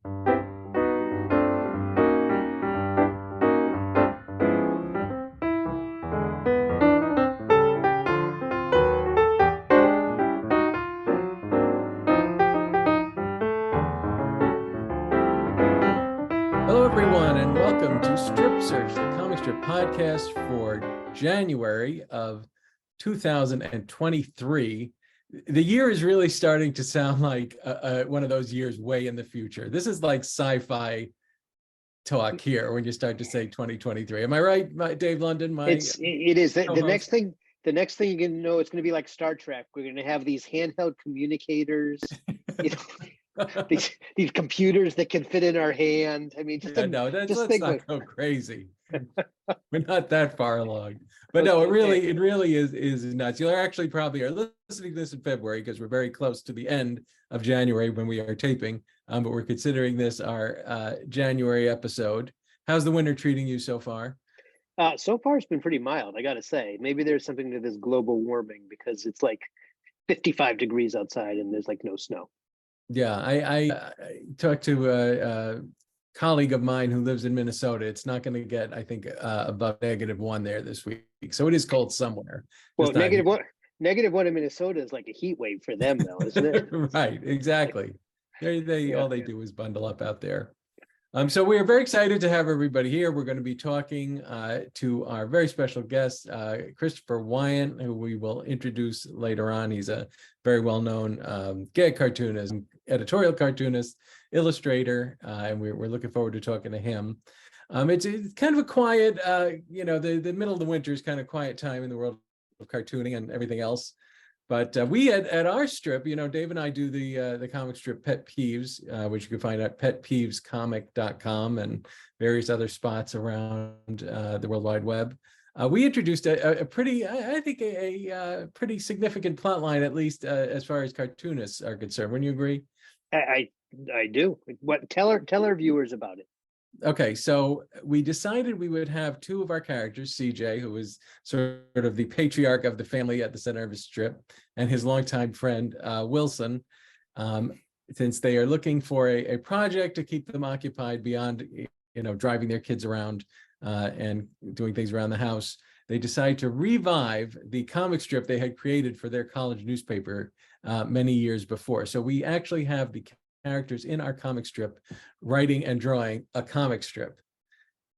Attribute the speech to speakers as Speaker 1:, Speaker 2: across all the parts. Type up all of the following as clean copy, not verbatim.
Speaker 1: Hello, everyone, and welcome to Strip Search, the comic strip podcast for January of 2023. The year is really starting to sound like one of those years way in the future. This is like sci-fi talk here when you start to say 2023. Am I right, Dave London?
Speaker 2: It is. The
Speaker 1: co-host?
Speaker 2: next thing you're gonna know, it's gonna be like Star Trek. We're gonna have these handheld communicators, you know, these computers that can fit in our hand. I mean, let's
Speaker 1: not go crazy. We're not that far along, but no, it really is nuts. You actually probably are listening to this in February because we're very close to the end of January when we are taping, but we're considering this our January episode. How's the winter treating you so far?
Speaker 2: So far, it's been pretty mild, I gotta say. Maybe there's something to this global warming because it's like 55 degrees outside and there's like no snow.
Speaker 1: Yeah, I talked to a colleague of mine who lives in Minnesota. It's not going to get, I think, above -1 there this week. So it is cold somewhere.
Speaker 2: Well, -1 in Minnesota is like a heat wave for them, though, isn't it?
Speaker 1: Right, exactly. All they do is bundle up out there. So we are very excited to have everybody here. We're going to be talking to our very special guest, Christopher Weyant, who we will introduce later on. He's a very well-known gag cartoonist, editorial cartoonist, illustrator, and we're looking forward to talking to him. It's kind of a quiet, the middle of the winter is kind of quiet time in the world of cartooning and everything else. But we at our strip, Dave and I do the comic strip Pet Peeves, which you can find at petpeevescomic.com and various other spots around the World Wide Web. We introduced a pretty, I think, a pretty significant plot line, at least as far as cartoonists are concerned. Wouldn't you agree?
Speaker 2: I do. Tell our viewers about it.
Speaker 1: Okay, so we decided we would have two of our characters, CJ, who is sort of the patriarch of the family at the center of his strip, and his longtime friend, Wilson, since they are looking for a project to keep them occupied beyond, driving their kids around and doing things around the house. They decided to revive the comic strip they had created for their college newspaper many years before. So we actually have the characters in our comic strip writing and drawing a comic strip.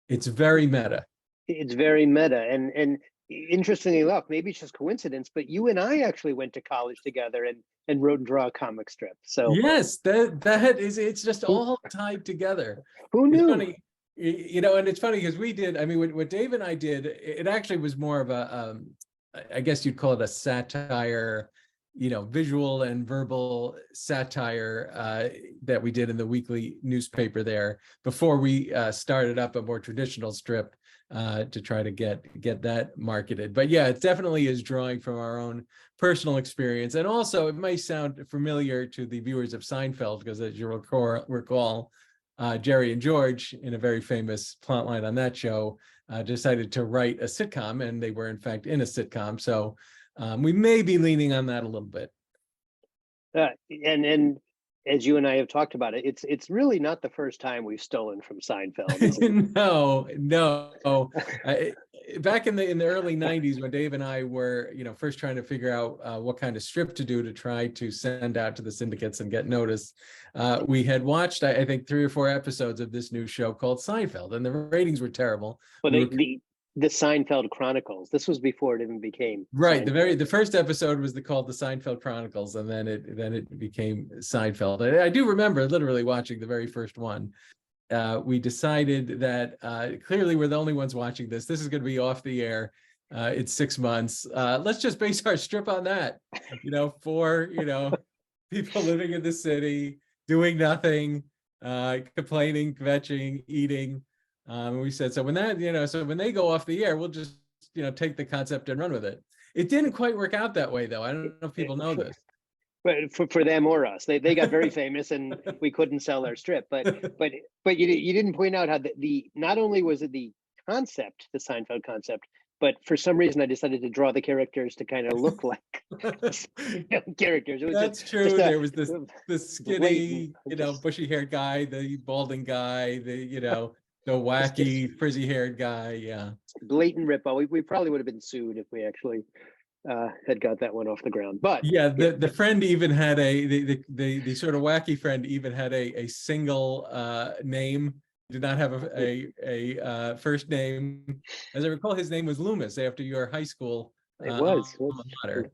Speaker 1: It's very meta.
Speaker 2: It's very meta, and interestingly enough, maybe it's just coincidence, but you and I actually went to college together and wrote and draw a comic strip. So
Speaker 1: yes, it's just all tied together.
Speaker 2: Who knew?
Speaker 1: It's funny, and it's funny because we did. I mean, what Dave and I did, it actually was more of a, I guess you'd call it a satire. Visual and verbal satire that we did in the weekly newspaper there before we started up a more traditional strip to try to get that marketed. But yeah, it definitely is drawing from our own personal experience. And also it may sound familiar to the viewers of Seinfeld, because as you recall, Jerry and George, in a very famous plotline on that show, decided to write a sitcom, and they were in fact in a sitcom. So we may be leaning on that a little bit.
Speaker 2: And as you and I have talked about it, it's really not the first time we've stolen from Seinfeld.
Speaker 1: No. Back in the early 90s, when Dave and I were first trying to figure out what kind of strip to do to try to send out to the syndicates and get noticed, we had watched I think 3 or 4 episodes of this new show called Seinfeld, and the ratings were terrible.
Speaker 2: Well, the Seinfeld Chronicles. This was before it even became
Speaker 1: right.
Speaker 2: Seinfeld.
Speaker 1: The first episode was called the Seinfeld Chronicles, and then it became Seinfeld. I do remember literally watching the very first one. We decided that clearly we're the only ones watching this. This is going to be off the air. It's 6 months. Let's just base our strip on that. For people living in the city, doing nothing, complaining, kvetching, eating. We said, so when they go off the air, we'll just, take the concept and run with it. It didn't quite work out that way, though. I don't know if people know this.
Speaker 2: But for them or us, they got very famous, and we couldn't sell their strip. But you didn't point out how the not only was it the concept, the Seinfeld concept, but for some reason I decided to draw the characters to kind of look like characters. It was
Speaker 1: That's
Speaker 2: just,
Speaker 1: true.
Speaker 2: just
Speaker 1: There was this skinny,
Speaker 2: blatant,
Speaker 1: bushy haired guy, the balding guy, the wacky frizzy haired guy. Yeah.
Speaker 2: blatant ripoff. We probably would have been sued if we actually had got that one off the ground. But
Speaker 1: Yeah, the friend even had the sort of wacky friend even had a single name. Did not have a first name. As I recall, his name was Loomis after your high school.
Speaker 2: it was
Speaker 1: Alma mater.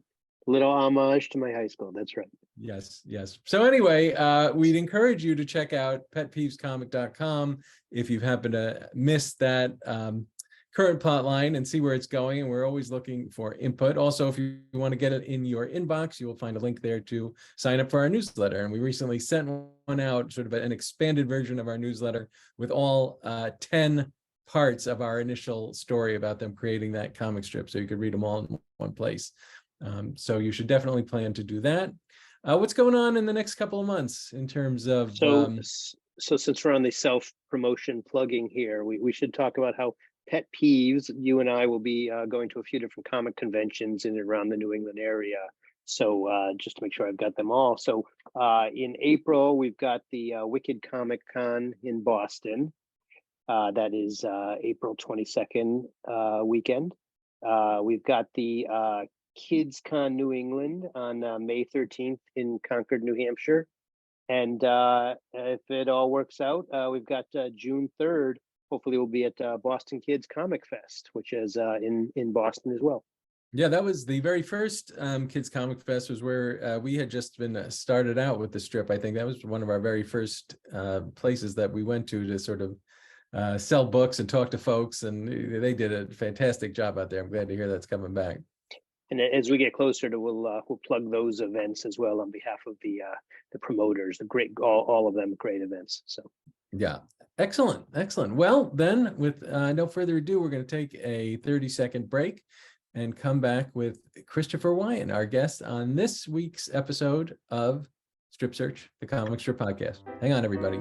Speaker 2: a little homage to my high school. That's right.
Speaker 1: Yes, yes. So anyway, we'd encourage you to check out petpeevescomic.com if you happen to miss that current plot line and see where it's going. And we're always looking for input. Also, if you want to get it in your inbox, you will find a link there to sign up for our newsletter. And we recently sent one out, sort of an expanded version of our newsletter with all 10 parts of our initial story about them creating that comic strip. So you could read them all in one place. So you should definitely plan to do that. What's going on in the next couple of months in terms of...
Speaker 2: So since we're on the self-promotion plugging here, we should talk about how Pet Peeves, you and I will be going to a few different comic conventions in and around the New England area. So just to make sure I've got them all. So in April, we've got the Wicked Comic Con in Boston. That is April 22nd weekend. We've got the Kids Con New England on May 13th in Concord, New Hampshire. And if it all works out, we've got June 3rd. Hopefully we'll be at Boston Kids Comic Fest, which is in Boston as well.
Speaker 1: Yeah, that was the very first Kids Comic Fest, was where we had just been started out with the strip. I think that was one of our very first places that we went to sort of sell books and talk to folks. And they did a fantastic job out there. I'm glad to hear that's coming back.
Speaker 2: And as we get closer to, we'll plug those events as well on behalf of the promoters. The great, all of them great events. So
Speaker 1: yeah, excellent, excellent. Well, then, with no further ado, we're going to take a 30-second break and come back with Christopher Weyant, our guest on this week's episode of Strip Search, the Comic Strip Podcast. Hang on, everybody.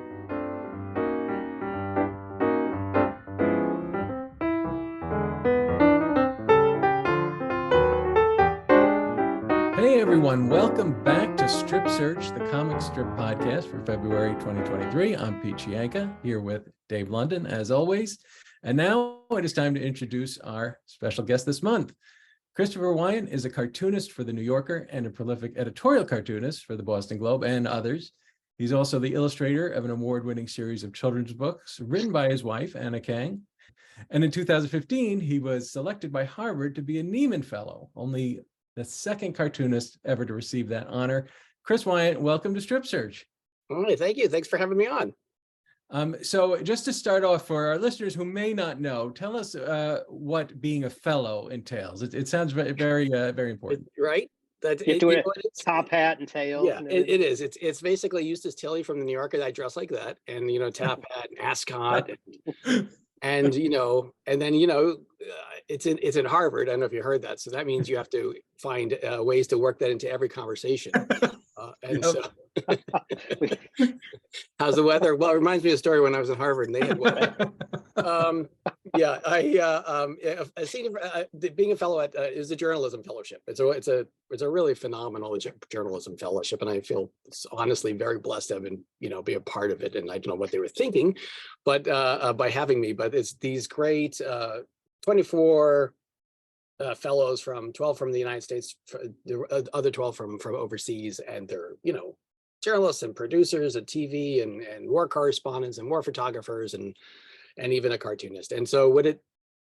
Speaker 1: Hey everyone, welcome back to Strip Search, the Comic Strip Podcast for February 2023. I'm Pete Chianca, here with Dave London, as always. And now it is time to introduce our special guest this month. Christopher Weyant is a cartoonist for The New Yorker and a prolific editorial cartoonist for the Boston Globe and others. He's also the illustrator of an award-winning series of children's books written by his wife, Anna Kang. And in 2015, he was selected by Harvard to be a Nieman Fellow, only the second cartoonist ever to receive that honor. Chris Weyant, welcome to Strip Search.
Speaker 3: All right, thank you. Thanks for having me on.
Speaker 1: So just to start off, for our listeners who may not know, tell us what being a fellow entails. It sounds very, very important.
Speaker 3: Right?
Speaker 2: Top hat and tail.
Speaker 3: Yeah, it is. It's basically Eustace Tilley from the New Yorker. I dress like that, and top hat and ascot, and and then it's in Harvard. I don't know if you heard that. So that means you have to find ways to work that into every conversation. So, how's the weather? Well, it reminds me of a story when I was in Harvard and they had weather. Being a fellow at is a journalism fellowship. It's a really phenomenal journalism fellowship, and I feel honestly very blessed to have been be a part of it. And I don't know what they were thinking, but by having me. But it's these great 24 fellows, 12 from the United States, the other 12 from overseas, and they're journalists and producers and TV and war correspondents and war photographers and even a cartoonist. And so what it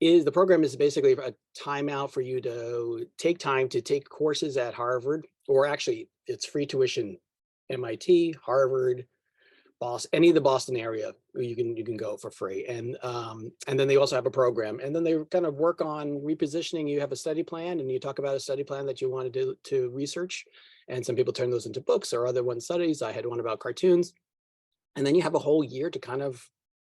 Speaker 3: is, the program is basically a timeout for you to take time to take courses at Harvard, or actually it's free tuition, MIT, Harvard, Boston, any of the Boston area, you can go for free. And then they also have a program, and then they kind of work on repositioning. You have a study plan, and you talk about a study plan that you want to research. And some people turn those into books, or other one studies. I had one about cartoons. And then you have a whole year to kind of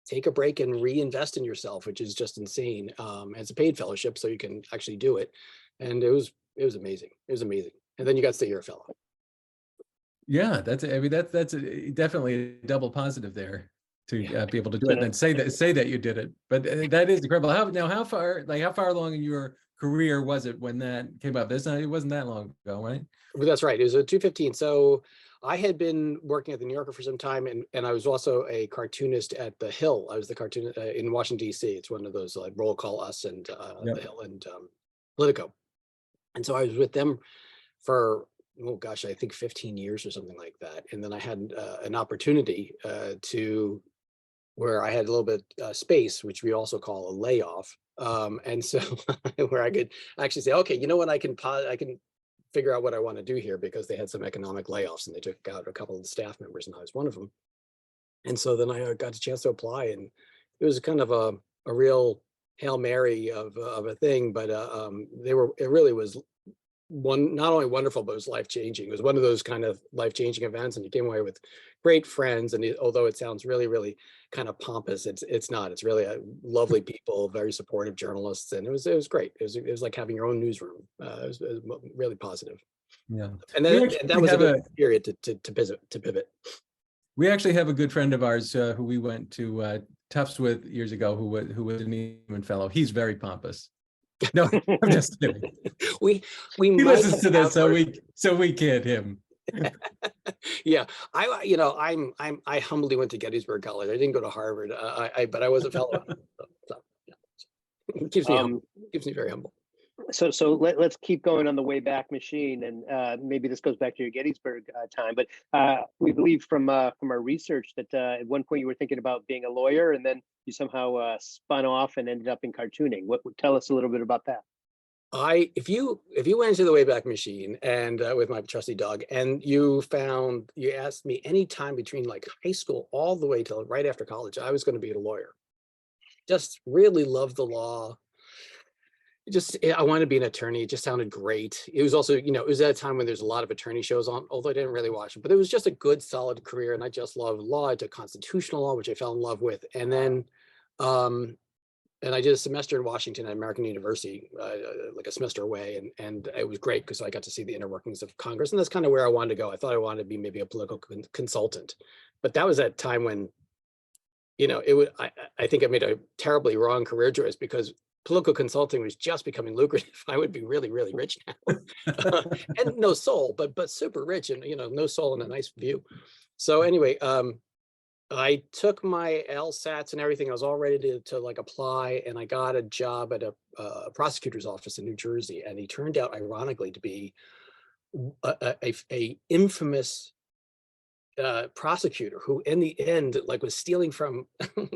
Speaker 3: take a break and reinvest in yourself, which is just insane. It's a paid fellowship, so you can actually do it. And it was amazing. It was amazing. And then you got to stay here a fellow.
Speaker 1: Yeah, that's definitely a double positive there to be able to do it and say that you did it. But that is incredible. How far along in your career was it when that came up? It wasn't that long ago, right?
Speaker 3: That's right. It was a 215. So I had been working at the New Yorker for some time, and I was also a cartoonist at the Hill. I was the cartoonist in Washington, D.C. It's one of those like Roll Call Us and
Speaker 1: Yep.
Speaker 3: the Hill and Politico. And so I was with them for, oh gosh, I think 15 years or something like that. And then I had an opportunity to where I had a little bit space, which we also call a layoff. And so where I could actually say, okay, you know what, I can figure out what I want to do here, because they had some economic layoffs and they took out a couple of the staff members, and I was one of them. And so then I got a chance to apply, and it was kind of a real Hail Mary of a thing, but it really was not only wonderful, but it was life-changing. It was one of those kind of life-changing events, and you came away with great friends. And although it sounds really, really kind of pompous, it's not. It's really lovely people, very supportive journalists, and it was great. It was like having your own newsroom. It was really positive.
Speaker 1: Yeah,
Speaker 3: And then that was a good period to pivot.
Speaker 1: We actually have a good friend of ours who we went to Tufts with years ago, who was a Nieman Fellow. He's very pompous. No, I'm just kidding.
Speaker 3: We
Speaker 1: He listens to this, so we kid him.
Speaker 3: Yeah, I humbly went to Gettysburg College. I didn't go to Harvard, but I was a fellow. So, yeah. It keeps me humble. Keeps me very humble.
Speaker 2: So let's keep going on the Wayback Machine, and maybe this goes back to your Gettysburg time, but we believe from our research that at one point you were thinking about being a lawyer, and then you somehow spun off and ended up in cartooning. What would tell us a little bit about that?
Speaker 3: If you went into the Wayback Machine and with my trusty dog, and you asked me any time between like high school all the way till right after college, I was going to be a lawyer. Just really loved the law. I wanted to be an attorney. It just sounded great. It was also, it was at a time when there's a lot of attorney shows on, although I didn't really watch them, but it was just a good, solid career. And I just loved law. I took constitutional law, which I fell in love with. And then, and I did a semester in Washington at American University, like a semester away. And it was great because I got to see the inner workings of Congress. And that's kind of where I wanted to go. I thought I wanted to be maybe a political consultant, but that was at time when, I think I made a terribly wrong career choice, because political consulting was just becoming lucrative. I would be really, really rich now. And no soul, but super rich, and no soul and a nice view. So anyway, I took my LSATs and everything. I was all ready to like apply, and I got a job at a prosecutor's office in New Jersey. And he turned out, ironically, to be a infamous prosecutor who in the end was stealing from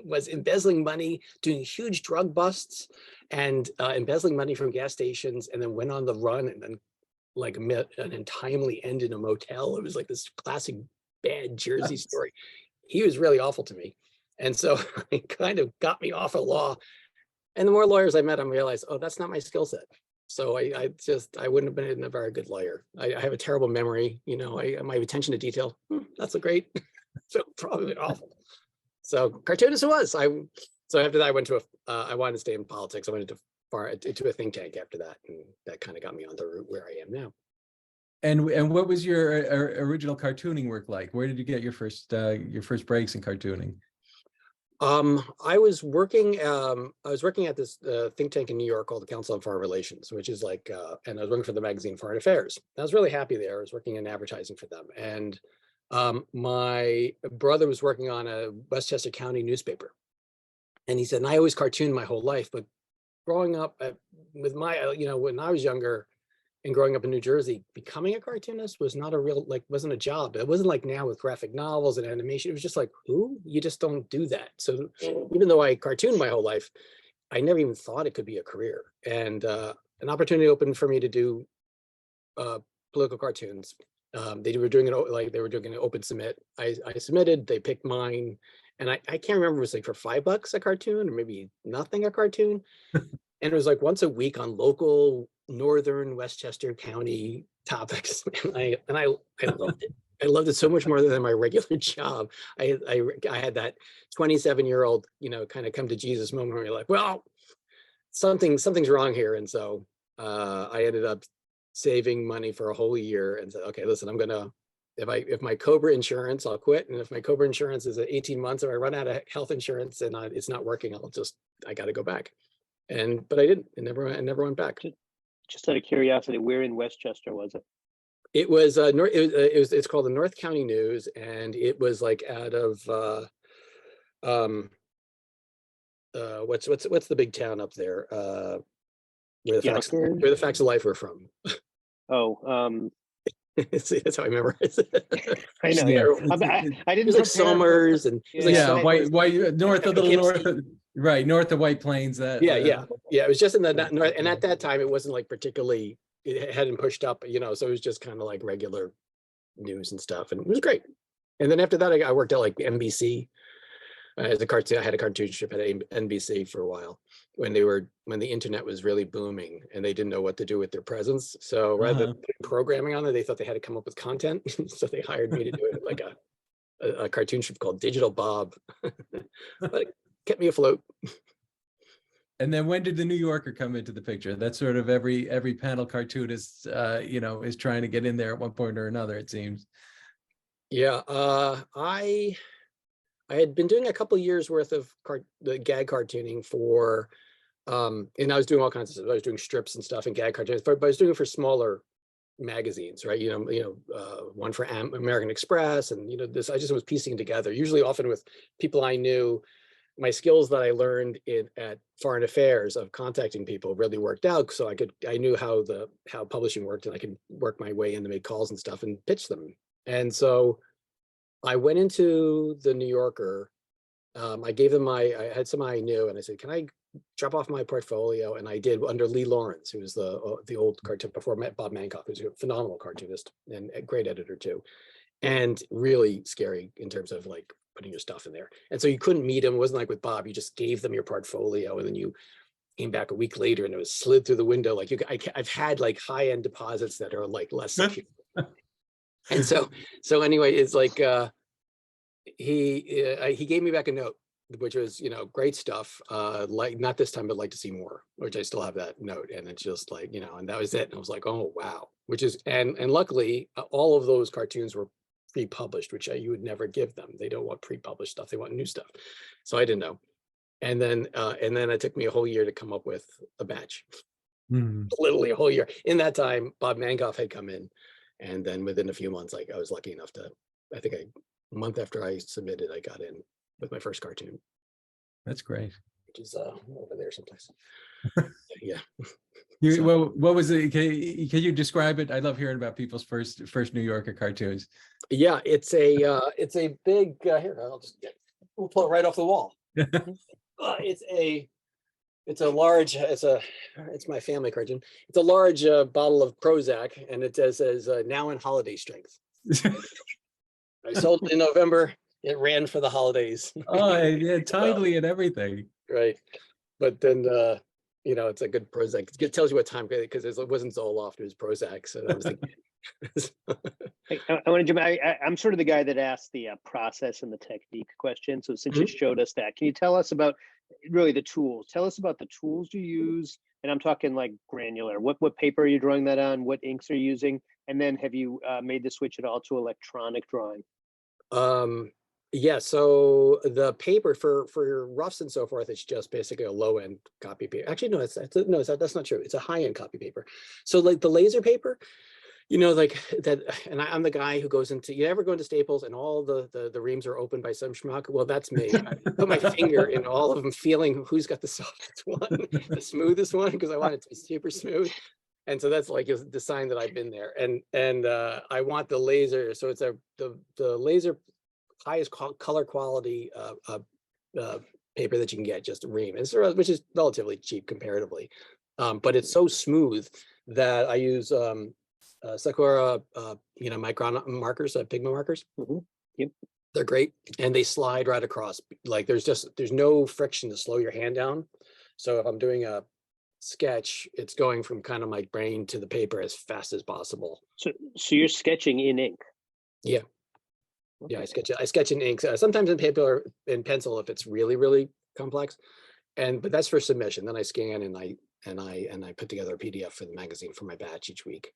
Speaker 3: was embezzling money, doing huge drug busts, and embezzling money from gas stations, and then went on the run, and then met an untimely end in a motel. It was like this classic bad Jersey story. He was really awful to me, and so it kind of got me off of law. And the more lawyers I met, I realized, oh, that's not my skill set. So I wouldn't have been a very good lawyer. I have a terrible memory. My attention to detail, that's a great, so probably awful. So cartoonist it was. So after that, I went to I wanted to stay in politics. I went into a think tank after that, and that kind of got me on the route where I am now.
Speaker 1: And what was your original cartooning work like? Where did you get your first breaks in cartooning?
Speaker 3: I was working at this think tank in New York called the Council on Foreign Relations, which is like, and I was working for the magazine Foreign Affairs. I was really happy there. I was working in advertising for them. And my brother was working on a Westchester County newspaper. And he said, and I always cartooned my whole life, but growing up with my, when I was younger and growing up in New Jersey, becoming a cartoonist was not wasn't a job. It wasn't like now with graphic novels and animation. It was just like, you just don't do that. So even though I cartooned my whole life, I never even thought it could be a career. And an opportunity opened for me to do political cartoons. They were doing an open submit. I submitted, they picked mine. And I can't remember, it was like for $5 a cartoon, or maybe nothing a cartoon. And it was like once a week on local northern Westchester County topics. And I loved it. I loved it so much more than my regular job. I had that 27-year-old, kind of come to Jesus moment where you're like, well, something's wrong here. And so I ended up saving money for a whole year and said, okay, listen, I'm gonna, if my Cobra insurance, I'll quit. And if my Cobra insurance is at 18 months, if I run out of health insurance and it's not working, I got to go back. but I didn't. I never went back.
Speaker 2: Just out of curiosity, where in Westchester was it?
Speaker 3: It was it's called the North County News, and it was like out of what's the big town up there? Where the Facts of Life are from.
Speaker 2: Oh,
Speaker 3: See, that's how I memorize it.
Speaker 2: I know.
Speaker 1: Yeah.
Speaker 2: I didn't.
Speaker 3: It was like Somers and it was like
Speaker 1: Yeah,
Speaker 3: Somers,
Speaker 1: white north of little north,
Speaker 3: Poughkeepsie.
Speaker 1: right, north of White Plains. That
Speaker 3: Yeah. It was just in the north, and at that time it wasn't like particularly. It hadn't pushed up, so it was just kind of like regular news and stuff, and it was great. And then after that, I worked at like NBC as a cartoon. I had a cartoonship at NBC for a while when the internet was really booming, and they didn't know what to do with their presence. So rather than putting programming on it, they thought they had to come up with content. So they hired me to do it like a cartoonship called Digital Bob, but it kept me afloat.
Speaker 1: And then when did the New Yorker come into the picture? That's sort of every panel cartoonist, is trying to get in there at one point or another, it seems.
Speaker 3: Yeah, I had been doing a couple of years worth of the gag cartooning for, and I was doing all kinds of stuff. I was doing strips and stuff and gag cartoons, but I was doing it for smaller magazines, right? One for American Express, and I just was piecing together, usually often with people I knew. My skills that I learned at Foreign Affairs of contacting people really worked out. So I knew how publishing worked, and I could work my way in to make calls and stuff and pitch them. And so I went into the New Yorker. I gave them I had someone I knew, and I said, can I drop off my portfolio? And I did, under Lee Lawrence, who was the old cartoon before Bob Mankoff, who's a phenomenal cartoonist and a great editor too. And really scary in terms of like putting your stuff in there. And so you couldn't meet him. It wasn't like with Bob, you just gave them your portfolio and then you came back a week later and it was slid through the window. Like I've had like high-end deposits that are like less secure. And so anyway, it's like he gave me back a note, which was, great stuff. Like not this time, but like to see more, which I still have that note. And it's just like, and that was it. And I was like, oh, wow. Which is, and luckily all of those cartoons were pre-published, which you would never give them. They don't want pre-published stuff. They want new stuff. So I didn't know. And then it took me a whole year to come up with a batch. Literally a whole year. In that time, Bob Mankoff had come in. And then within a few months, I was lucky enough to, I think a month after I submitted, I got in with my first cartoon.
Speaker 1: That's great.
Speaker 3: Which is over there someplace. Yeah.
Speaker 1: Well, what was it? Can you describe it? I love hearing about people's first New Yorker cartoons.
Speaker 3: Yeah, it's a big here. We'll pull it right off the wall. It's my family cartoon. It's a large bottle of Prozac, and it says now in holiday strength. I sold it in November. It ran for the holidays.
Speaker 1: Oh, yeah, timely and everything.
Speaker 3: Right, but then it's a good Prozac. It tells you what time, because it wasn't Zoloft, it was Prozac. So I was thinking.
Speaker 2: I want to jump. I'm sort of the guy that asked the process and the technique question. So since you showed us that, can you tell us about really the tools? Tell us about the tools you use, and I'm talking like granular. What paper are you drawing that on? What inks are you using? And then have you made the switch at all to electronic drawing?
Speaker 3: Yeah, so the paper for roughs and so forth, it's just basically a low-end copy paper. Actually, no, that's not true. It's a high-end copy paper. So like the laser paper, like that, and I'm the guy who goes into, you ever go into Staples and all the reams are open by some schmuck? Well, that's me. I put my finger in all of them, feeling who's got the softest one, the smoothest one, because I want it to be super smooth. And so that's like the sign that I've been there. And I want the laser, so it's the laser highest color quality paper that you can get, just a ream, which is relatively cheap comparatively, but it's so smooth that I use Sakura micron markers, Pigma markers.
Speaker 2: Yep,
Speaker 3: they're great, and they slide right across. Like there's no friction to slow your hand down. So if I'm doing a sketch, it's going from kind of my brain to the paper as fast as possible.
Speaker 2: So you're sketching in ink?
Speaker 3: Yeah. Okay. Yeah, I sketch in ink, sometimes in paper or in pencil if it's really, really complex. But that's for submission. Then I scan and I put together a PDF for the magazine for my batch each week.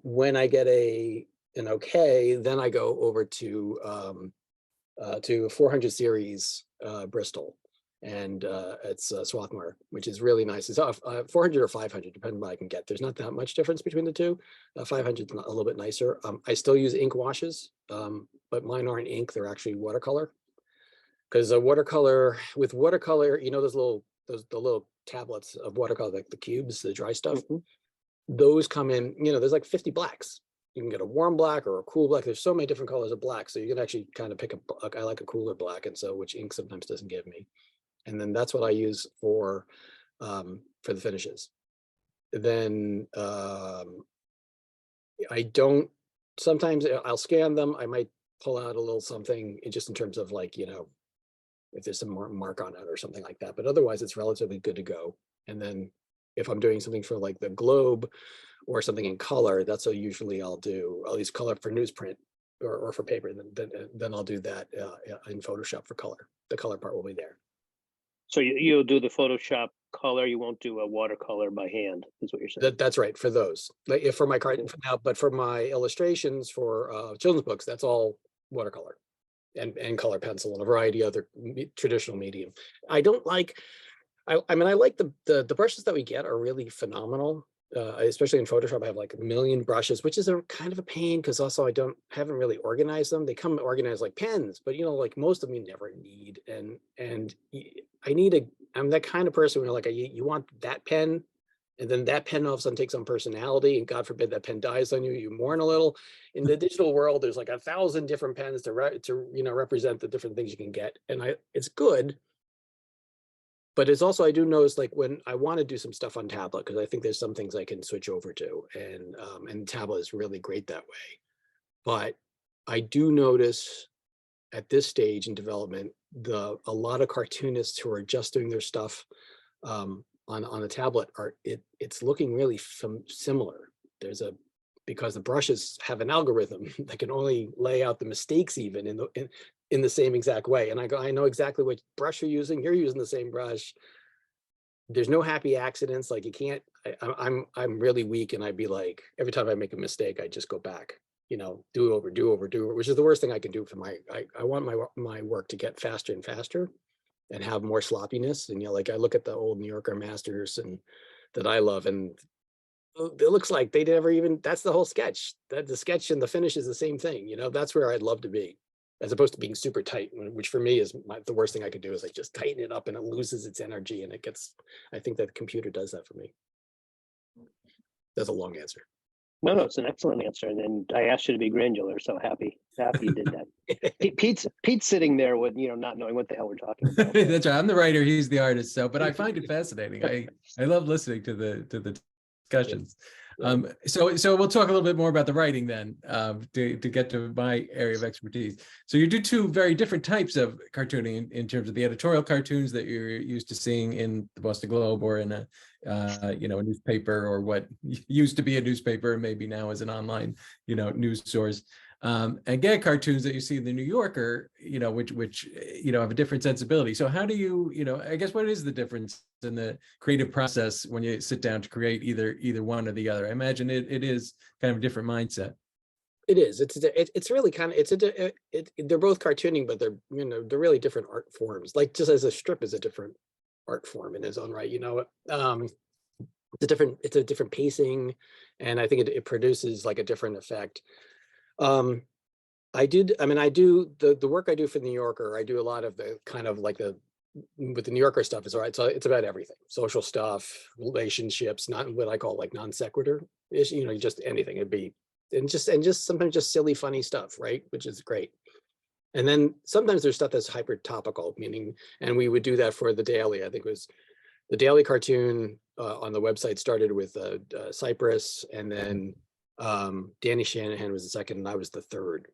Speaker 3: When I get an okay, then I go over to 400 series Bristol, and it's Swarthmore, which is really nice. It's 400 or 500, depending on what I can get. There's not that much difference between the two. 500 is a little bit nicer. I still use ink washes, but mine aren't ink; they're actually watercolor. Because with watercolor, you know, the little tablets of watercolor, like the cubes, the dry stuff. Those come in. You know, there's like 50 blacks. You can get a warm black or a cool black. There's so many different colors of black, so you can actually kind of pick I like a cooler black, and so which ink sometimes doesn't give me. And then that's what I use for the finishes. Then I don't, sometimes I'll scan them. I might pull out a little something just in terms of like, you know, if there's some mark on it or something like that. But otherwise it's relatively good to go. And then if I'm doing something for like the globe or something in color, that's what usually I'll do. I'll use color for newsprint or for paper. Then I'll do that in Photoshop for color. The color part will be there.
Speaker 2: So you'll do the Photoshop color. You won't do a watercolor by hand, is what you're saying.
Speaker 3: That's right, for those. Like if for my cartoon now, but for my illustrations for children's books, that's all watercolor and color pencil and a variety of other traditional medium. I don't like. I mean, I like the brushes that we get are really phenomenal. Especially in Photoshop, I have like a million brushes, which is a kind of a pain because also I haven't really organized them. They come organized like pens, but you know, like most of them you never need. And I'm that kind of person where like you want that pen, and then that pen all of a sudden takes on personality, and God forbid that pen dies on you, you mourn a little. In the digital world, there's like 1,000 different pens to you know, represent the different things you can get, and it's good. But it's also, I do notice like when I want to do some stuff on tablet, because I think there's some things I can switch over to, and tablet is really great that way. But I do notice at this stage in development, a lot of cartoonists who are just doing their stuff on a tablet it's looking really similar. Because the brushes have an algorithm that can only lay out the mistakes even in the same exact way. And I know exactly what brush you're using the same brush. There's no happy accidents. Like you can't, I'm really weak, and I'd be like, every time I make a mistake, I just go back, you know, do over, which is the worst thing I can do for I want my work to get faster and faster and have more sloppiness. And, you know, like I look at the old New Yorker masters and that I love, and it looks like they never even, that's the whole sketch. That the sketch and the finish is the same thing, you know. That's where I'd love to be, as opposed to being super tight, which for me is the worst thing I could do is like just tighten it up and it loses its energy, and I think that the computer does that for me. That's a long answer.
Speaker 2: No, it's an excellent answer. And then I asked you to be granular, so happy you did that. Pete's sitting there with, you know, not knowing what the hell we're talking about.
Speaker 1: That's right. I'm the writer, he's the artist. So, but I find it fascinating. I love listening to the discussions. So we'll talk a little bit more about the writing then, to get to my area of expertise. So you do two very different types of cartooning in terms of the editorial cartoons that you're used to seeing in the Boston Globe or in a you know, a newspaper, or what used to be a newspaper, maybe now is an online, you know, news source. And gag cartoons that you see in the New Yorker, you know, which you know, have a different sensibility. So how do you, you know, I guess what is the difference in the creative process when you sit down to create either one or the other? I imagine it is kind of a different mindset.
Speaker 3: It is. It's really kind of they're both cartooning, but they're, you know, they're really different art forms. Like just as a strip is a different art form in its own right, you know. It's a different pacing, and I think it produces like a different effect. I do the work I do for the New Yorker. I do a lot of the kind of like with the New Yorker stuff is all right. So it's about everything: social stuff, relationships, not what I call like non sequitur ish, you know, just anything. It'd be and just sometimes just silly, funny stuff, right? Which is great. And then sometimes there's stuff that's hyper topical, meaning, and we would do that for the daily. I think it was the daily cartoon on the website started with Cypress, and then Danny Shanahan was the second, and I was the third.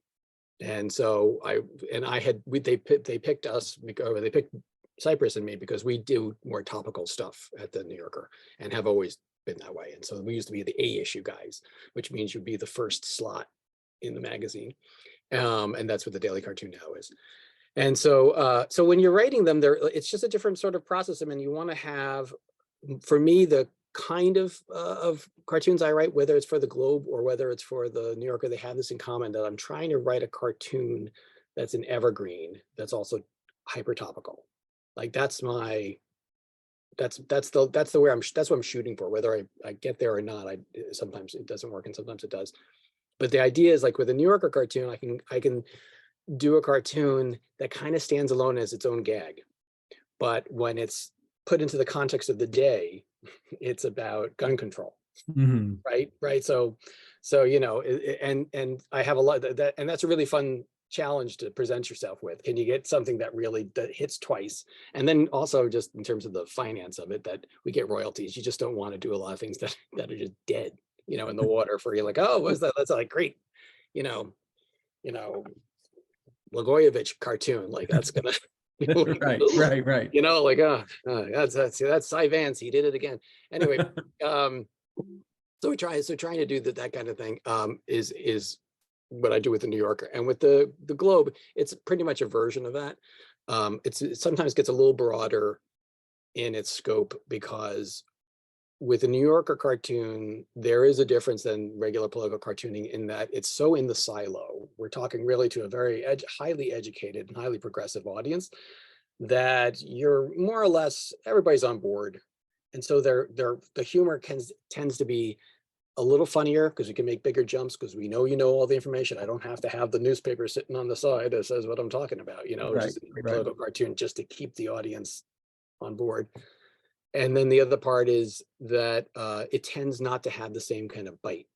Speaker 3: And so they picked us, or they picked Cypress and me because we do more topical stuff at the New Yorker and have always been that way. And so we used to be the A issue guys, which means you'd be the first slot in the magazine. And that's what the daily cartoon now is. And so so when you're writing them, it's just a different sort of process. I mean, you want to have, for me, the kind of cartoons I write, whether it's for the Globe or whether it's for the New Yorker, they have this in common, that I'm trying to write a cartoon that's an evergreen, that's also hyper topical. Like that's the way that's what I'm shooting for. Whether I get there or not, sometimes it doesn't work and sometimes it does. But the idea is like with a New Yorker cartoon, I can do a cartoon that kind of stands alone as its own gag. But when it's put into the context of the day, it's about gun control. Right. So and I have a lot that, and that's a really fun challenge to present yourself with. Can you get something that really that hits twice? And then also just in terms of the finance of it, that we get royalties. You just don't want to do a lot of things that are just dead, in the water for you. Like, oh, what's that? That's like great, Blagojevich cartoon. Like that's gonna
Speaker 1: Right.
Speaker 3: Like that's Cy Vance. He did it again. Anyway, so trying to do that kind of thing is what I do with the New Yorker. And with the Globe, it's pretty much a version of that. It sometimes gets a little broader in its scope, because with the New Yorker cartoon, there is a difference than regular political cartooning in that it's so in the silo. We're talking really to a very highly educated and highly progressive audience that you're more or less, everybody's on board. And so the humor tends to be a little funnier because we can make bigger jumps because we know all the information. I don't have to have the newspaper sitting on the side that says what I'm talking about, just a political cartoon just to keep the audience on board. And then the other part is that it tends not to have the same kind of bite,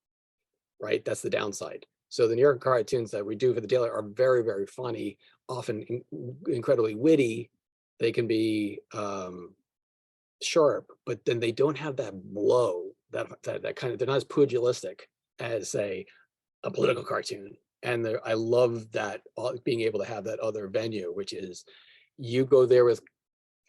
Speaker 3: right? That's the downside. So the New York cartoons that we do for the Daily are very, very funny, often incredibly witty. They can be sharp, but then they don't have that blow, that kind of, they're not as pugilistic as, say, a political cartoon. And I love that, being able to have that other venue, which is you go there with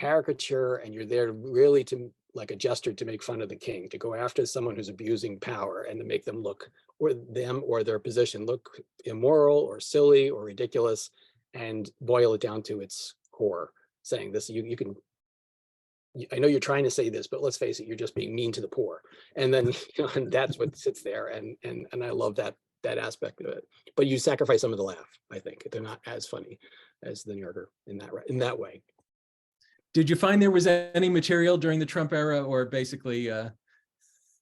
Speaker 3: caricature and you're there really to, like a jester, to make fun of the king, to go after someone who's abusing power and to make them look, or them or their position look immoral or silly or ridiculous, and boil it down to its core, saying this, you can, I know you're trying to say this, but let's face it, you're just being mean to the poor. And then, and that's what sits there. And I love that aspect of it. But you sacrifice some of the laugh, I think. They're not as funny as the New Yorker in that way.
Speaker 1: Did you find there was any material during the Trump era, or basically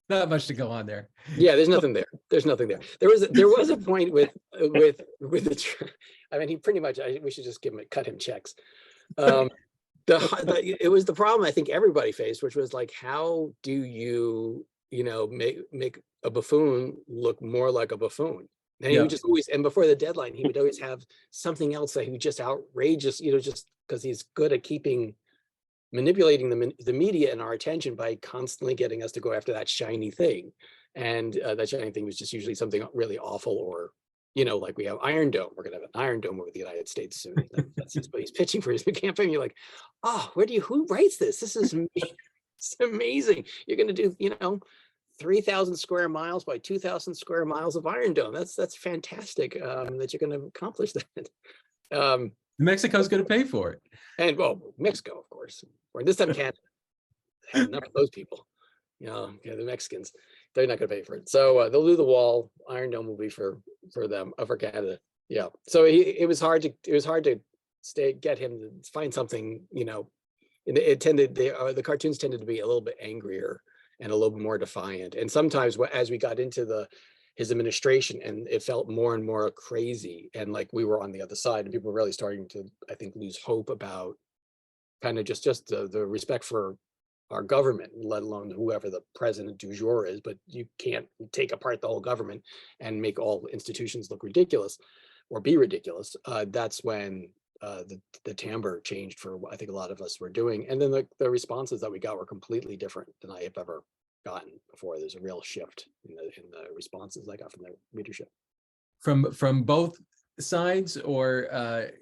Speaker 1: not much to go on there?
Speaker 3: Yeah, there's nothing there. There's nothing there. There was a point with the, I mean, he pretty much, we should just cut him checks. It was the problem I think everybody faced, which was like, how do you, make a buffoon look more like a buffoon? And he would just always, and before the deadline, he would always have something else that he would just outrageous, just because he's good at manipulating the media and our attention by constantly getting us to go after that shiny thing. And that shiny thing was just usually something really awful, or, like we have Iron Dome. We're going to have an Iron Dome over the United States soon. That's what he's pitching for his campaign. You're like, oh, who writes this? This is it's amazing. You're going to do, 3,000 square miles by 2,000 square miles of Iron Dome. That's fantastic that you're going to accomplish that.
Speaker 1: Mexico's going to pay for it.
Speaker 3: And well, Mexico, of course, or this time Canada. Enough of those people. The Mexicans, they're not going to pay for it. So they'll do the wall. Iron Dome will be for them, for Canada. Yeah. So it was hard to get him to find something. The cartoons tended to be a little bit angrier and a little bit more defiant. And sometimes as we got into his administration, and it felt more and more crazy, and like we were on the other side, and people were really starting to, I think, lose hope about kind of just the respect for our government, let alone whoever the president du jour is. But you can't take apart the whole government and make all institutions look ridiculous or be ridiculous. That's when the timbre changed for what I think a lot of us were doing. And then the responses that we got were completely different than I have ever gotten before. There's a real shift in the responses I got from the readership. From
Speaker 1: both sides, or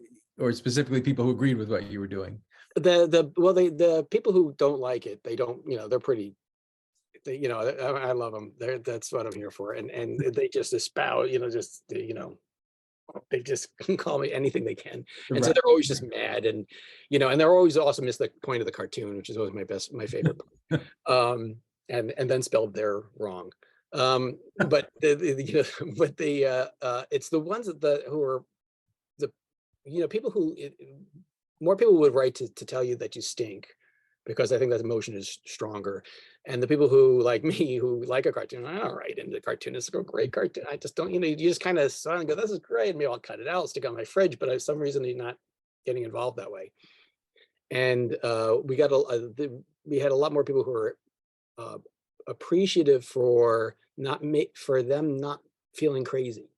Speaker 1: specifically people who agreed with what you were doing?
Speaker 3: The people who don't like it, they don't, they're pretty, I love them. That's what I'm here for. And they just espouse, they just can call me anything they can. And so they're always just mad, and, and they're always also miss the point of the cartoon, which is always my favorite. And then spelled there wrong. But it's the ones who are the people who more people would write to tell you that you stink, because I think that emotion is stronger. And the people who, like me, who like a cartoon, I don't write into cartoonists, go, great cartoon. I just don't, you just kind of silently go, this is great. Maybe I'll cut it out, stick it on my fridge, but for some reason you're not getting involved that way. And we had a lot more people who were appreciative for them not feeling crazy.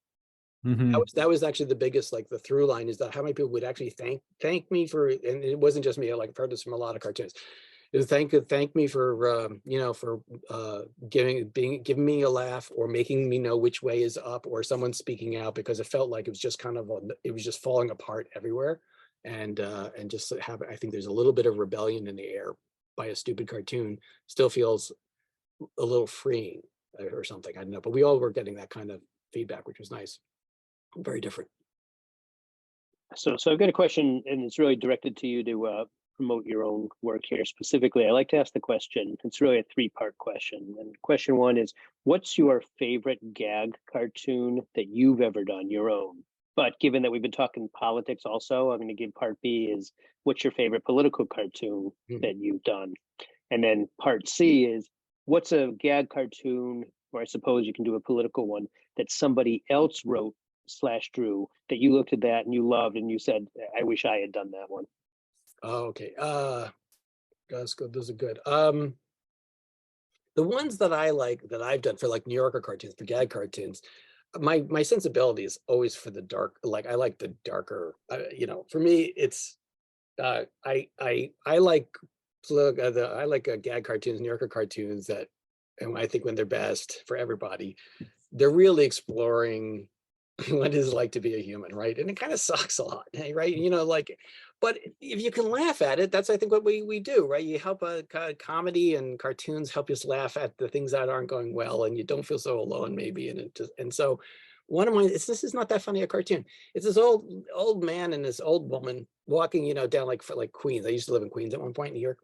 Speaker 3: That was actually the biggest, like the through line, is that how many people would actually thank me for, and it wasn't just me, like I've heard this from a lot of cartoonists. It was thank me for giving me a laugh, or making me know which way is up, or someone speaking out, because it felt like it was just kind of it was just falling apart everywhere. And just have, I think there's a little bit of rebellion in the air by a stupid cartoon, still feels a little freeing or something. I don't know, but we all were getting that kind of feedback, which was nice. Very different.
Speaker 2: So I've got a question, and it's really directed to you to promote your own work here. Specifically, I like to ask the question, it's really a three-part question. And question one is, what's your favorite gag cartoon that you've ever done, your own? But given that we've been talking politics also, I'm going to give part B is, what's your favorite political cartoon that you've done? And then part C is, what's a gag cartoon, or I suppose you can do a political one, that somebody else wrote / drew, that you looked at that and you loved and you said, I wish I had done that one?
Speaker 3: Oh, okay. That's good. Those are good. The ones that I like, that I've done for like New Yorker cartoons, for gag cartoons, my sensibility is always for the dark. Like I like the darker, for me, it's I like I like gag cartoons, New Yorker cartoons that, and I think when they're best for everybody, they're really exploring what it's like to be a human, right? And it kind of sucks a lot, right? But if you can laugh at it, that's, I think, what we do, right? You help comedy and cartoons help us laugh at the things that aren't going well, and you don't feel so alone, maybe. And so one of this is not that funny a cartoon. It's this old man and this old woman walking, down like Queens. I used to live in Queens at one point in New York,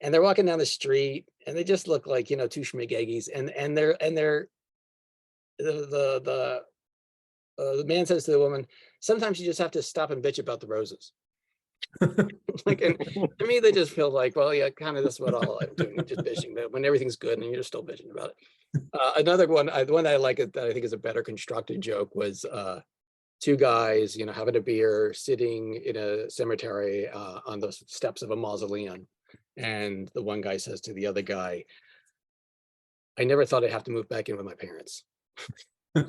Speaker 3: and they're walking down the street, and they just look like, two schmagaggies, and the man says to the woman, sometimes you just have to stop and bitch about the roses. And to me, they just feel like, well, yeah, kind of that's what all I'm doing, just bitching. But when everything's good and you're still bitching about it. Another one, the one that I like, that I think is a better constructed joke, was two guys, having a beer, sitting in a cemetery on the steps of a mausoleum. And the one guy says to the other guy, I never thought I'd have to move back in with my parents. Kind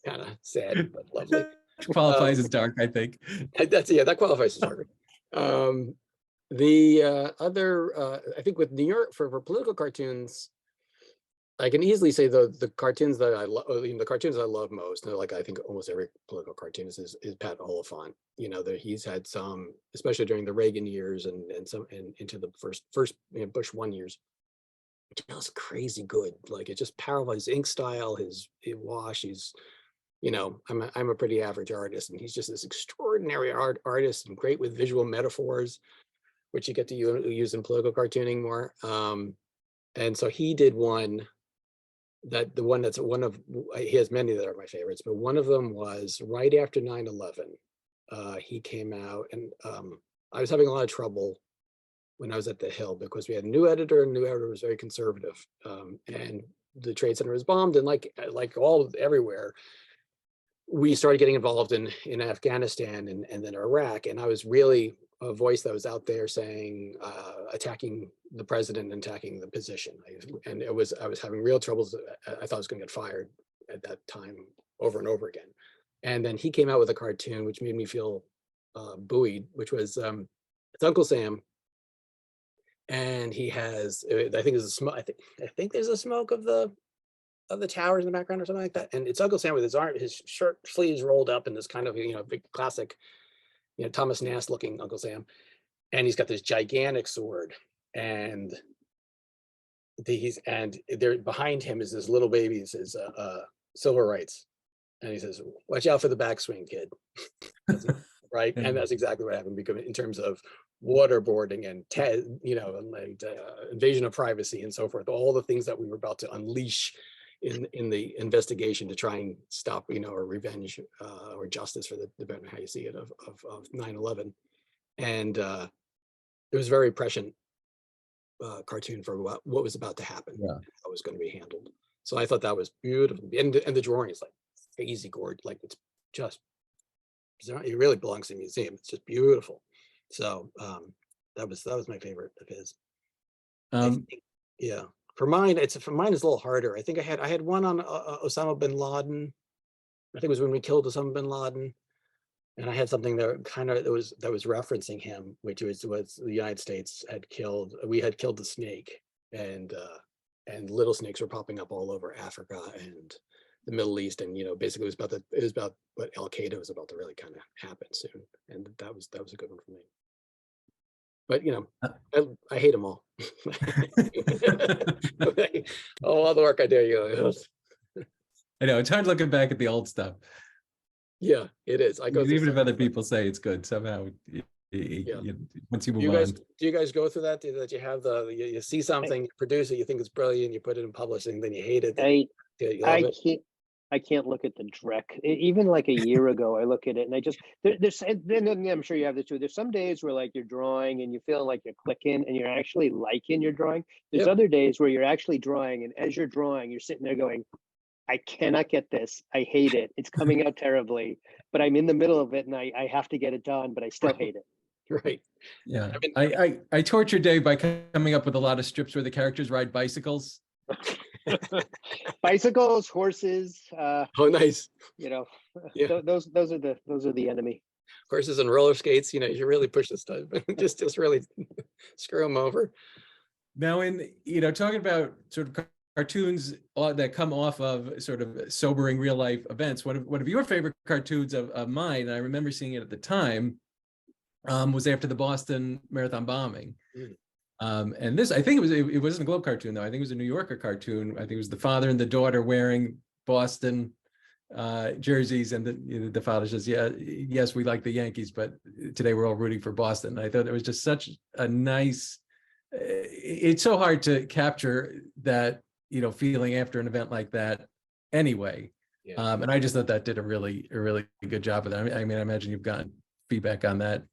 Speaker 3: of sad, but lovely.
Speaker 1: Qualifies as dark, I think.
Speaker 3: That qualifies as dark. The other, I think with New York, for political cartoons, I can easily say the cartoons that I love, the cartoons I love most, like I think almost every political cartoonist is Pat Oliphant. He's had some, especially during the Reagan years and some into the first Bush 1 years. Just crazy good. Like, it's just powerful. His ink style, his wash, I'm a pretty average artist, and he's just this extraordinary artist, and great with visual metaphors, which you get to use in political cartooning more. And so he did one he has many that are my favorites, but one of them was right after 9/11. He came out, and I was having a lot of trouble when I was at the Hill, because we had a new editor, and the new editor was very conservative, and the Trade Center was bombed, and like everywhere, we started getting involved in Afghanistan and then Iraq, and I was really a voice that was out there saying, attacking the president and attacking the position, and I was having real troubles. I thought I was going to get fired at that time, over and over again. And then he came out with a cartoon which made me feel buoyed, which was it's Uncle Sam. And he has, I think there's a smoke. I think there's a smoke of the towers in the background or something like that. And it's Uncle Sam with his shirt sleeves rolled up in this kind of big classic, Thomas Nast looking Uncle Sam. And he's got this gigantic sword, and there behind him is this little baby. It says civil rights, and he says, "Watch out for the backswing, kid." Right, and that's exactly what happened, because in terms of waterboarding and invasion of privacy and so forth, all the things that we were about to unleash in the investigation to try and stop, or revenge or justice for depending on how you see it, of 9/11. And it was very prescient cartoon for what was about to happen,
Speaker 1: Yeah.
Speaker 3: how it was going to be handled. So I thought that was beautiful, and the drawing is like crazy gorgeous, like it's just, it really belongs in a museum. It's just beautiful. So that was my favorite of his. I
Speaker 1: Um,
Speaker 3: think, yeah. For mine, it's a little harder. I think I had one on Osama bin Laden. I think it was when we killed Osama bin Laden, and I had something that kind of that was referencing him, which was the United States had killed. We had killed the snake, and little snakes were popping up all over Africa and the Middle East, and basically it was about what Al Qaeda was about to really kind of happen soon, and that was a good one for me. But I hate them all. All the work I do,
Speaker 1: I know it's hard looking back at the old stuff.
Speaker 3: yeah, it is. I go through
Speaker 1: Even if
Speaker 3: some-
Speaker 1: other people say it's good, somehow once you
Speaker 3: Do
Speaker 1: move on.
Speaker 3: you guys go through that? That you have you see something, you produce it, you think it's brilliant, you put it in publishing, then you hate it. Then you love it.
Speaker 2: I can't look at the Drek. Even like a year ago, I look at it and I just there's then I'm sure you have this too. There's some days where like you're drawing and you feel like you're clicking and you're actually liking your drawing. There's
Speaker 3: Yep.
Speaker 2: other days where you're actually drawing, and as you're drawing, you're sitting there going, I cannot get this. I hate it. It's coming out terribly, but I'm in the middle of it and I have to get it done, but I still hate it.
Speaker 3: Right.
Speaker 1: Yeah,
Speaker 3: I mean,
Speaker 1: I torture Dave by coming up with a lot of strips where the characters ride bicycles.
Speaker 2: Bicycles, horses,
Speaker 3: oh, nice. Yeah.
Speaker 2: those are the enemy.
Speaker 3: Horses and roller skates, you really push this stuff. just really screw them over.
Speaker 1: Now, in talking about sort of cartoons that come off of sort of sobering real life events, one of your favorite cartoons of mine, and I remember seeing it at the time, was after the Boston Marathon bombing. And this, I think it wasn't a Globe cartoon though. I think it was a New Yorker cartoon. I think it was the father and the daughter wearing Boston jerseys, and the father says, yes, we like the Yankees, but today we're all rooting for Boston. And I thought it was just such a nice, it's so hard to capture that, feeling after an event like that anyway.
Speaker 3: Yeah.
Speaker 1: And I just thought that did a really good job of that. I mean, I imagine you've gotten feedback on that.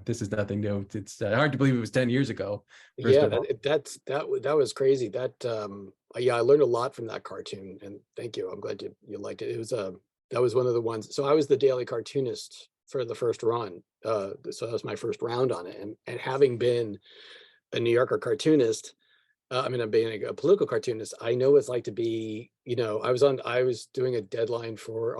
Speaker 1: This is nothing new. It's hard to believe it was 10 years ago.
Speaker 3: Yeah, that was crazy. Yeah, I learned a lot from that cartoon, and thank you. I'm glad you liked it. It was that was one of the ones. So I was the daily cartoonist for the first run. So that was my first round on it, and having been a New Yorker cartoonist, I'm being a political cartoonist, I know what it's like to be, I was doing a deadline for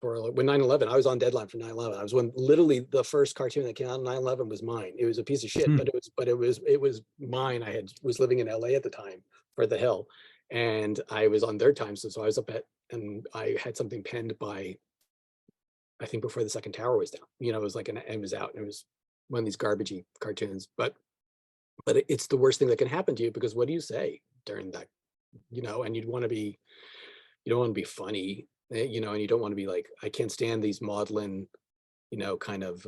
Speaker 3: when 9/11, I was on deadline for 9/11. I was literally the first cartoon that came out on 9/11 was mine. It was a piece of shit, but it was mine. I was living in LA at the time for The Hill, and I was on their time. So I was up and I had something penned by, I think before the second tower was down, it was like, it was out, and it was one of these garbagey cartoons, but it's the worst thing that can happen to you, because what do you say during that, and you don't want to be funny, and you don't want to be like, I can't stand these maudlin, kind of,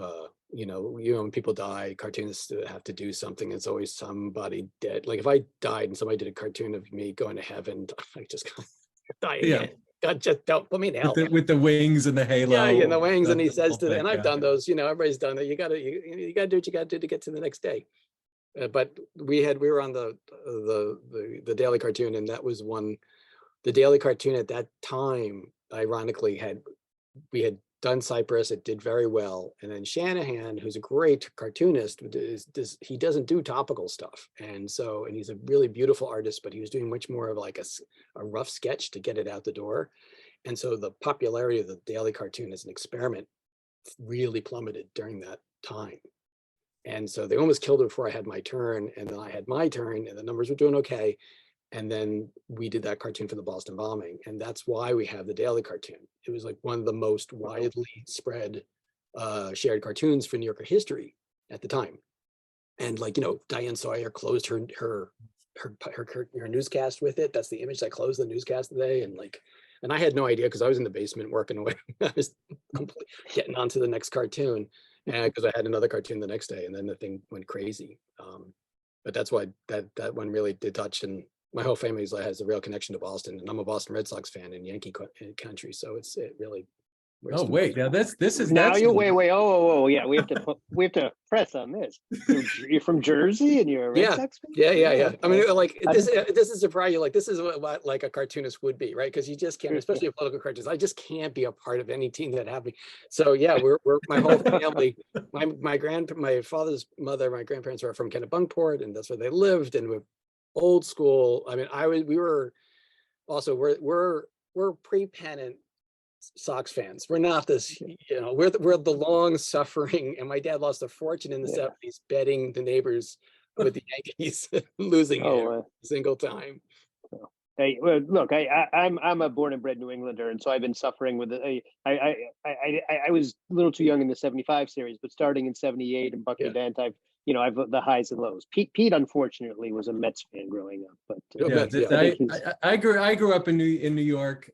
Speaker 3: when people die, cartoonists have to do something. It's always somebody dead. Like if I died and somebody did a cartoon of me going to heaven, I just die again. God, just don't put me in hell.
Speaker 1: With the wings and the halo.
Speaker 3: Yeah, and the wings, and he says and I've done those. Everybody's done that. You gotta do what you gotta do to get to the next day. But we were on the daily cartoon, and that was one. The daily cartoon at that time, ironically, we had done Cypress. It did very well, and then Shanahan, who's a great cartoonist, he doesn't do topical stuff, and he's a really beautiful artist, but he was doing much more of like a rough sketch to get it out the door, and so the popularity of the daily cartoon as an experiment really plummeted during that time. And so they almost killed it before I had my turn, and then I had my turn, and the numbers were doing okay. And then we did that cartoon for the Boston bombing, and that's why we have the daily cartoon. It was like one of the most widely spread shared cartoons for New Yorker history at the time. And like, Diane Sawyer closed her newscast with it. That's the image that closed the newscast today. And I had no idea, because I was in the basement working away. I was getting on to the next cartoon, because I had another cartoon the next day, and then the thing went crazy. But that's why that one really did touch, and my whole family has a real connection to Boston, and I'm a Boston Red Sox fan in Yankee country. So it really.
Speaker 1: Oh wait, now this is
Speaker 2: Now
Speaker 1: that's
Speaker 2: you wait. Oh, yeah. We have to press on this. You're from Jersey and you're a Red Sox fan?
Speaker 3: Yeah. I mean, like this is surprising. Like this is what like a cartoonist would be, right? Because you just can't, especially a political cartoonist. I just can't be a part of any team that have me. So yeah, we're my whole family. My father's mother, my grandparents are from Kennebunkport, and that's where they lived. And we're old school. I mean, we were also we're pre-pennant Sox fans. We're not this, we're the long suffering, and my dad lost a fortune in the 70s betting the neighbors with the Yankees losing every single time.
Speaker 2: Hey, well, look, I'm a born and bred New Englander, and so I've been suffering with it. I was a little too young in the '75 series, but starting in '78 and Bucky Dent, I've the highs and lows. Pete unfortunately was a Mets fan growing up, but
Speaker 1: I grew up in New York.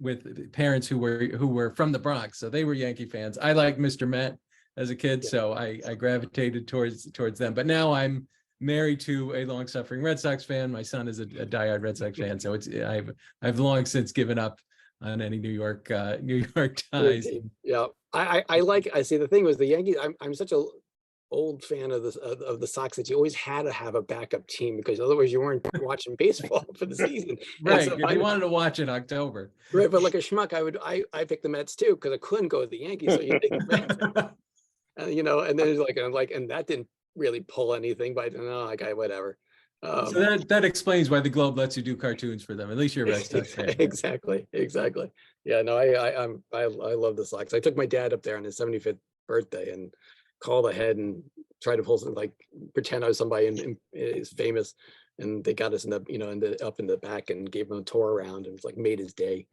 Speaker 1: With parents who were from the Bronx, so they were Yankee fans. I liked Mr. Met as a kid, so I gravitated towards them. But now I'm married to a long-suffering Red Sox fan. My son is a diehard Red Sox fan, so I've long since given up on any New York ties.
Speaker 3: Yeah, I see. The thing was the Yankees. I'm such a old fan of the Sox that you always had to have a backup team, because otherwise you weren't watching baseball for the season.
Speaker 1: Right, so you wanted to watch in October.
Speaker 3: Right, but like a schmuck, I picked the Mets too, because I couldn't go to the Yankees. So you take the Mets, and then and that didn't really pull anything. But whatever.
Speaker 1: So that explains why the Globe lets you do cartoons for them. At least you're a Red Sox fan.
Speaker 3: Exactly. Yeah, no, I love the Sox. I took my dad up there on his 75th birthday and called ahead and tried to pull some, like, pretend I was somebody and is famous, and they got us up in the back and gave him a tour around, and it's like made his day.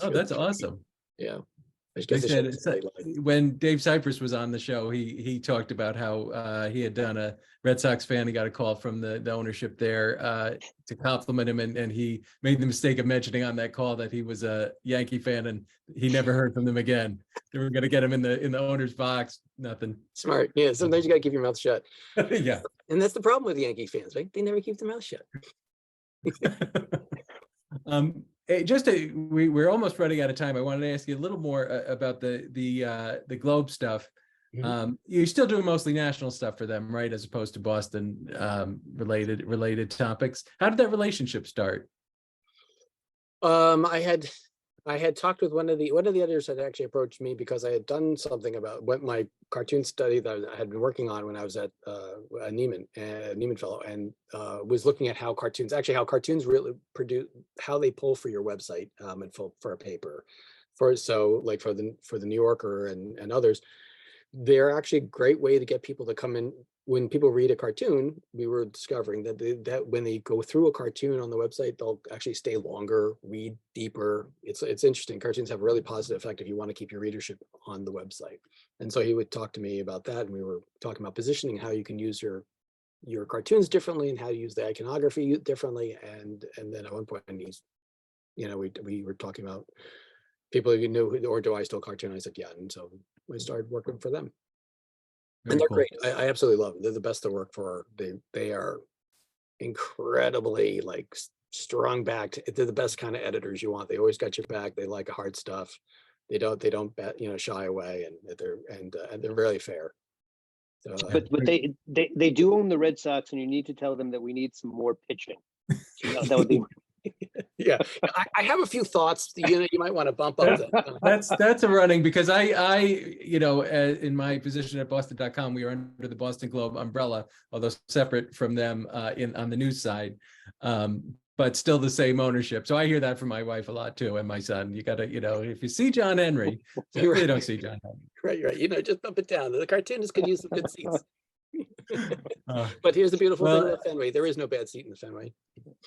Speaker 1: Oh, that's awesome.
Speaker 3: Yeah.
Speaker 1: When Dave Cypress was on the show, he talked about how he had done a Red Sox fan. He got a call from the ownership there to compliment him, and he made the mistake of mentioning on that call that he was a Yankee fan, and he never heard from them again. They were going to get him in the owner's box. Nothing.
Speaker 3: Smart. Yeah. Sometimes you got to keep your mouth shut.
Speaker 1: Yeah.
Speaker 3: And that's the problem with Yankee fans, right? They never keep their mouth shut.
Speaker 1: We're almost running out of time. I wanted to ask you a little more about the Globe stuff. Mm-hmm. You're still doing mostly national stuff for them, right? As opposed to Boston related topics. How did that relationship start?
Speaker 3: I had talked with one of the editors that actually approached me because I had done something about what my cartoon study that I had been working on when I was at Nieman Fellow, and was looking at how cartoons really produce, how they pull for your website and for a paper, for the New Yorker and others. They're actually a great way to get people to come in. When people read a cartoon, we were discovering that when they go through a cartoon on the website, they'll actually stay longer, read deeper. It's interesting. Cartoons have a really positive effect if you want to keep your readership on the website. And so he would talk to me about that, and we were talking about positioning, how you can use your cartoons differently and how to use the iconography differently. And then at one point, we were talking about people you knew, or do I still cartoon? I said, yeah. And so we started working for them. Very and they're cool. Great. I absolutely love them. They're the best to work for. They are incredibly strong backed. They're the best kind of editors you want. They always got your back. They like hard stuff. They don't shy away, and they're really fair. So,
Speaker 2: but they do own the Red Sox, and you need to tell them that we need some more pitching. So that would be.
Speaker 3: Yeah, I have a few thoughts. You might want to bump up.
Speaker 1: That's a running, because I in my position at Boston.com, we are under the Boston Globe umbrella, although separate from them on the news side, but still the same ownership. So I hear that from my wife a lot too, and my son. You gotta, if you see John Henry, you really don't see John Henry.
Speaker 3: Right. Just bump it down. The cartoonists could use some good seats. But here's the beautiful thing about Fenway: there is no bad seat in the Fenway.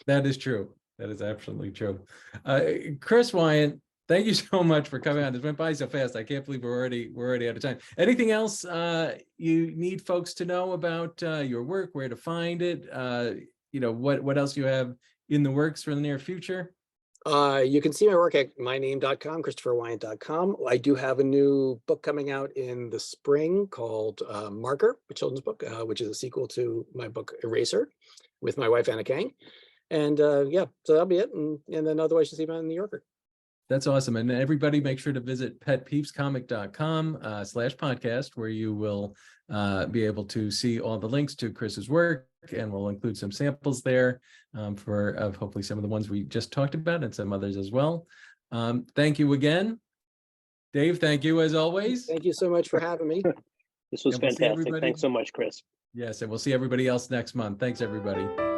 Speaker 1: That is true. That is absolutely true. Chris Weyant, thank you so much for coming on. This went by so fast. I can't believe we're already out of time. Anything else you need folks to know about your work, where to find it? What else you have in the works for the near future?
Speaker 3: You can see my work at myname.com, ChristopherWeyant.com. I do have a new book coming out in the spring called Marker, a children's book, which is a sequel to my book Eraser, with my wife Anna Kang. And yeah, so that'll be it. And then otherwise you see me on the New Yorker.
Speaker 1: That's awesome. And everybody make sure to visit petpeevescomic.com/podcast, where you will be able to see all the links to Chris's work, and we'll include some samples there of hopefully some of the ones we just talked about and some others as well. Thank you again. Dave, thank you as always.
Speaker 3: Thank you so much for having me.
Speaker 2: This was
Speaker 1: And we'll see
Speaker 2: fantastic.
Speaker 1: everybody-
Speaker 2: Thanks so much, Chris.
Speaker 1: Yes, and we'll see everybody else next month. Thanks, everybody.